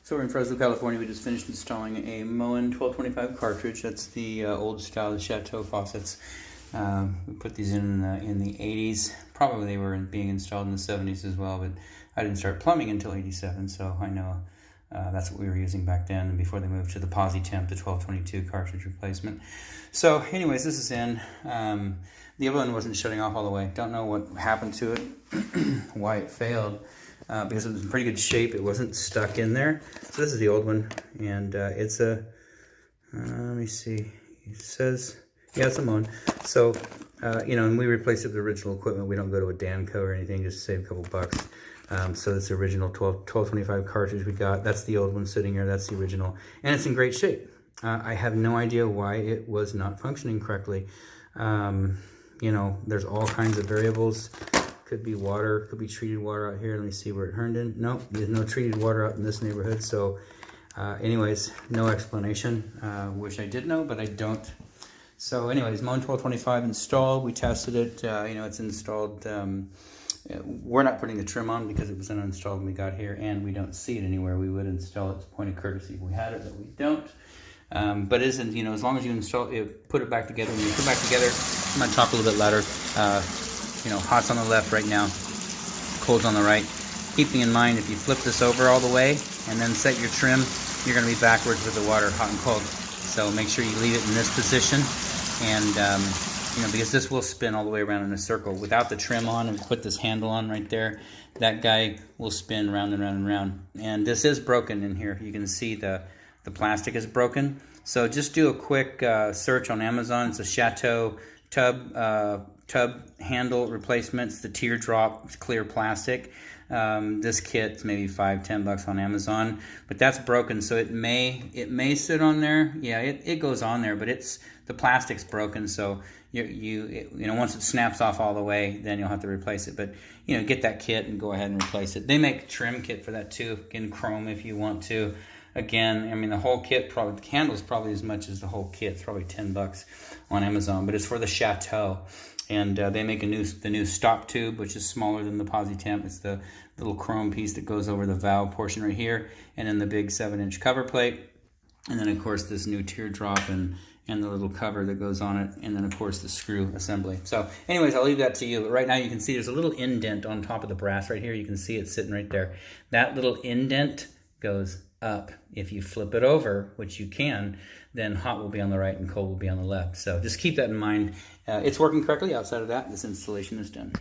So we're in Fresno, California. We just finished installing a Moen 1225 cartridge. That's the old style, the Chateau faucets. We put these in the 80s. Probably they were being installed in the 70s as well, but I didn't start plumbing until 87, so I know that's what we were using back then before they moved to the Temp, the 1222 cartridge replacement. So anyways, this is in. The other one wasn't shutting off all the way. Don't know what happened to it, why it failed. Because it was in pretty good shape. It wasn't stuck in there. So this is the old one, and it's a, let me see, it says, yeah, it's a Moen. So, you know, and we replaced it with original equipment. We don't go to a Danco or anything, just to save a couple bucks. So it's the original 1225 cartridge we got. That's the old one sitting here. That's the original. And it's in great shape. I have no idea why it was not functioning correctly. You know, there's all kinds of variables. Could be water, could be treated water out here. Let me see where it turned in. Nope, there's no treated water out in this neighborhood. So anyways, no explanation. Wish I did know, but I don't. So anyways, Moen 1225 installed. We tested it. You know, it's installed. We're not putting the trim on because it was uninstalled when we got here, and we don't see it anywhere. We would install it as a point of courtesy if we had it, but we don't. But it isn't, you know, as long as you install it, put it back together. When you put it back together, I'm going to talk a little bit louder. You know, hot's on the left right now, cold's on the right. Keeping in mind, if you flip this over all the way and then set your trim, you're going to be backwards with the water, hot and cold. So make sure you leave it in this position, and you know, because this will spin all the way around in a circle. Without the trim on, and put this handle on right there, that guy will spin round and round and round. And this is broken in here. You can see the plastic is broken. So just do a quick search on Amazon. It's a Chateau tub handle replacements, the teardrop clear plastic. This kit's maybe $5-10 on Amazon, but that's broken, so it may sit on there. Yeah, it goes on there, but the plastic's broken, so you know, once it snaps off all the way, then you'll have to replace it. But you know, get that kit and go ahead and replace it. They make a trim kit for that too, in chrome if you want to. Again, I mean, the whole kit, probably the candle's probably as much as the whole kit. It's probably $10 on Amazon, but it's for the Chateau. And they make the new stop tube, which is smaller than the Temp. It's the little chrome piece that goes over the valve portion right here, and then the big 7-inch cover plate. And then, of course, this new teardrop and the little cover that goes on it, and then, of course, the screw assembly. So, anyways, I'll leave that to you. But right now, you can see there's a little indent on top of the brass right here. You can see it sitting right there. That little indent goes up. If you flip it over, which you can, then hot will be on the right and cold will be on the left. So just keep that in mind. It's working correctly. Outside of that, this installation is done.